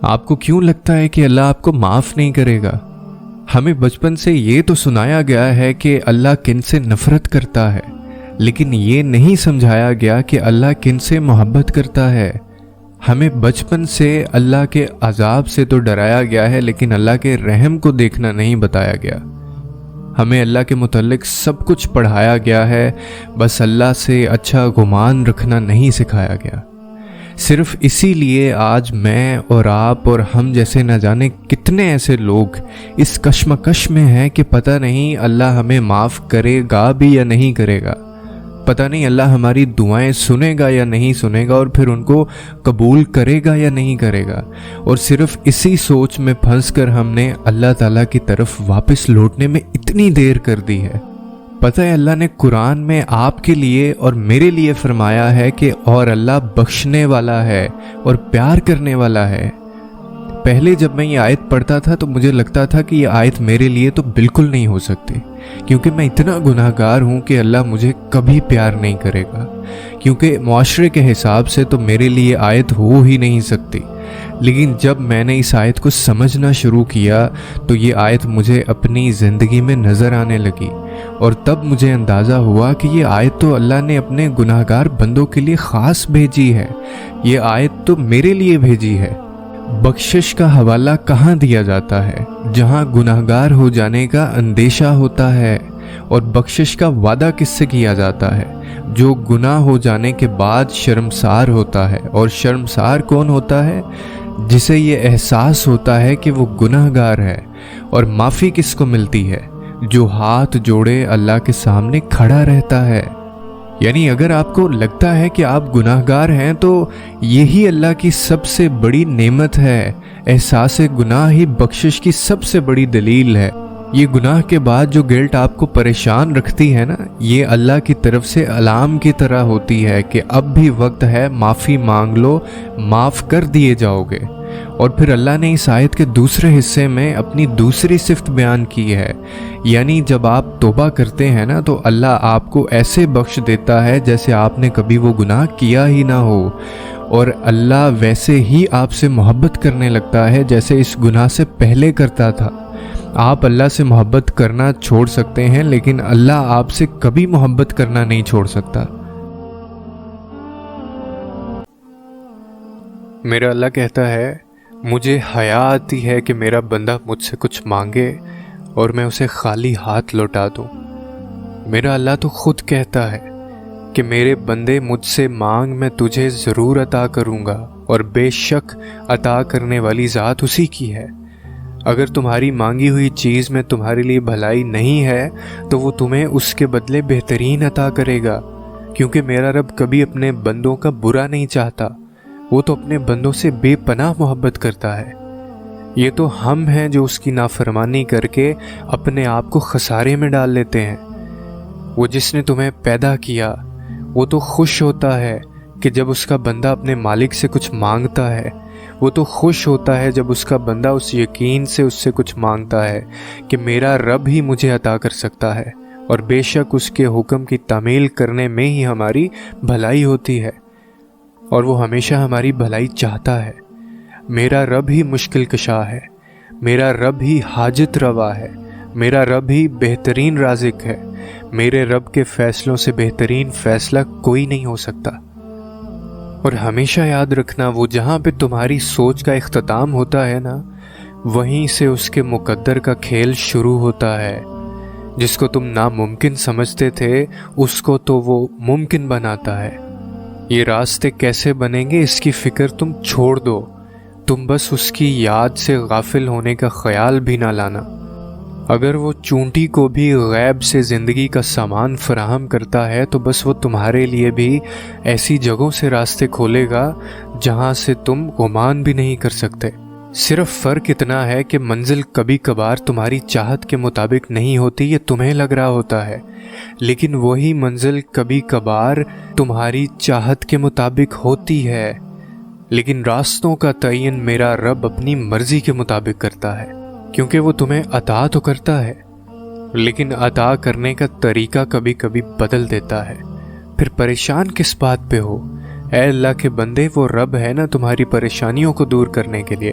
آپ کو کیوں لگتا ہے کہ اللہ آپ کو معاف نہیں کرے گا؟ ہمیں بچپن سے یہ تو سنایا گیا ہے کہ اللہ کن سے نفرت کرتا ہے، لیکن یہ نہیں سمجھایا گیا کہ اللہ کن سے محبت کرتا ہے۔ ہمیں بچپن سے اللہ کے عذاب سے تو ڈرایا گیا ہے، لیکن اللہ کے رحم کو دیکھنا نہیں بتایا گیا۔ ہمیں اللہ کے متعلق سب کچھ پڑھایا گیا ہے، بس اللہ سے اچھا گمان رکھنا نہیں سکھایا گیا۔ صرف اسی لیے آج میں اور آپ اور ہم جیسے نہ جانے کتنے ایسے لوگ اس کشمکش میں ہیں کہ پتہ نہیں اللہ ہمیں معاف کرے گا بھی یا نہیں کرے گا، پتہ نہیں اللہ ہماری دعائیں سنے گا یا نہیں سنے گا، اور پھر ان کو قبول کرے گا یا نہیں کرے گا۔ اور صرف اسی سوچ میں پھنس کر ہم نے اللہ تعالیٰ کی طرف واپس لوٹنے میں اتنی دیر کر دی ہے۔ پتہ ہے اللہ نے قرآن میں آپ کے لیے اور میرے لیے فرمایا ہے کہ اور اللہ بخشنے والا ہے اور پیار کرنے والا ہے۔ پہلے جب میں یہ آیت پڑھتا تھا تو مجھے لگتا تھا کہ یہ آیت میرے لیے تو بالکل نہیں ہو سکتی، کیونکہ میں اتنا گناہ گار ہوں کہ اللہ مجھے کبھی پیار نہیں کرے گا، کیونکہ معاشرے کے حساب سے تو میرے لیے آیت ہو ہی نہیں سکتی۔ لیکن جب میں نے اس آیت کو سمجھنا شروع کیا تو یہ آیت مجھے اپنی زندگی میں نظر آنے لگی، اور تب مجھے اندازہ ہوا کہ یہ آیت تو اللہ نے اپنے گناہ گار بندوں کے لیے خاص بھیجی ہے، یہ آیت تو میرے لیے بھیجی ہے۔ بخشش کا حوالہ کہاں دیا جاتا ہے؟ جہاں گناہ گار ہو جانے کا اندیشہ ہوتا ہے۔ اور بخشش کا وعدہ کس سے کیا جاتا ہے؟ جو گناہ ہو جانے کے بعد شرمسار ہوتا ہے۔ اور شرمسار کون ہوتا ہے؟ جسے یہ احساس ہوتا ہے کہ وہ گناہ گار ہے۔ اور معافی کس کو ملتی ہے؟ جو ہاتھ جوڑے اللہ کے سامنے کھڑا رہتا ہے۔ یعنی اگر آپ کو لگتا ہے کہ آپ گناہ گار ہیں تو یہی اللہ کی سب سے بڑی نعمت ہے۔ احساس گناہ ہی بخشش کی سب سے بڑی دلیل ہے۔ یہ گناہ کے بعد جو گلٹ آپ کو پریشان رکھتی ہے نا، یہ اللہ کی طرف سے الارم کی طرح ہوتی ہے کہ اب بھی وقت ہے، معافی مانگ لو، معاف کر دیے جاؤ گے۔ اور پھر اللہ نے اس آیت کے دوسرے حصے میں اپنی دوسری صفت بیان کی ہے، یعنی جب آپ توبہ کرتے ہیں نا تو اللہ آپ کو ایسے بخش دیتا ہے جیسے آپ نے کبھی وہ گناہ کیا ہی نہ ہو، اور اللہ ویسے ہی آپ سے محبت کرنے لگتا ہے جیسے اس گناہ سے پہلے کرتا تھا۔ آپ اللہ سے محبت کرنا چھوڑ سکتے ہیں، لیکن اللہ آپ سے کبھی محبت کرنا نہیں چھوڑ سکتا۔ میرا اللہ کہتا ہے، مجھے حیا آتی ہے کہ میرا بندہ مجھ سے کچھ مانگے اور میں اسے خالی ہاتھ لوٹا دوں۔ میرا اللہ تو خود کہتا ہے کہ میرے بندے مجھ سے مانگ، میں تجھے ضرور عطا کروں گا، اور بے شک عطا کرنے والی ذات اسی کی ہے۔ اگر تمہاری مانگی ہوئی چیز میں تمہارے لیے بھلائی نہیں ہے تو وہ تمہیں اس کے بدلے بہترین عطا کرے گا، کیونکہ میرا رب کبھی اپنے بندوں کا برا نہیں چاہتا، وہ تو اپنے بندوں سے بے پناہ محبت کرتا ہے۔ یہ تو ہم ہیں جو اس کی نافرمانی کر کے اپنے آپ کو خسارے میں ڈال لیتے ہیں۔ وہ جس نے تمہیں پیدا کیا وہ تو خوش ہوتا ہے کہ جب اس کا بندہ اپنے مالک سے کچھ مانگتا ہے، وہ تو خوش ہوتا ہے جب اس کا بندہ اس یقین سے اس سے کچھ مانگتا ہے کہ میرا رب ہی مجھے عطا کر سکتا ہے، اور بے شک اس کے حکم کی تعمیل کرنے میں ہی ہماری بھلائی ہوتی ہے، اور وہ ہمیشہ ہماری بھلائی چاہتا ہے۔ میرا رب ہی مشکل کشا ہے، میرا رب ہی حاجت روا ہے، میرا رب ہی بہترین رازق ہے۔ میرے رب کے فیصلوں سے بہترین فیصلہ کوئی نہیں ہو سکتا۔ اور ہمیشہ یاد رکھنا، وہ جہاں پہ تمہاری سوچ کا اختتام ہوتا ہے نا، وہیں سے اس کے مقدر کا کھیل شروع ہوتا ہے۔ جس کو تم ناممکن سمجھتے تھے اس کو تو وہ ممکن بناتا ہے۔ یہ راستے کیسے بنیں گے اس کی فکر تم چھوڑ دو، تم بس اس کی یاد سے غافل ہونے کا خیال بھی نہ لانا۔ اگر وہ چونٹی کو بھی غیب سے زندگی کا سامان فراہم کرتا ہے تو بس وہ تمہارے لیے بھی ایسی جگہوں سے راستے کھولے گا جہاں سے تم گمان بھی نہیں کر سکتے۔ صرف فرق اتنا ہے کہ منزل کبھی کبھار تمہاری چاہت کے مطابق نہیں ہوتی، یہ تمہیں لگ رہا ہوتا ہے، لیکن وہی منزل کبھی کبھار تمہاری چاہت کے مطابق ہوتی ہے۔ لیکن راستوں کا تعین میرا رب اپنی مرضی کے مطابق کرتا ہے، کیونکہ وہ تمہیں عطا تو کرتا ہے، لیکن عطا کرنے کا طریقہ کبھی کبھی بدل دیتا ہے۔ پھر پریشان کس بات پہ ہو؟ اے اللہ کے بندے، وہ رب ہے نا تمہاری پریشانیوں کو دور کرنے کے لیے۔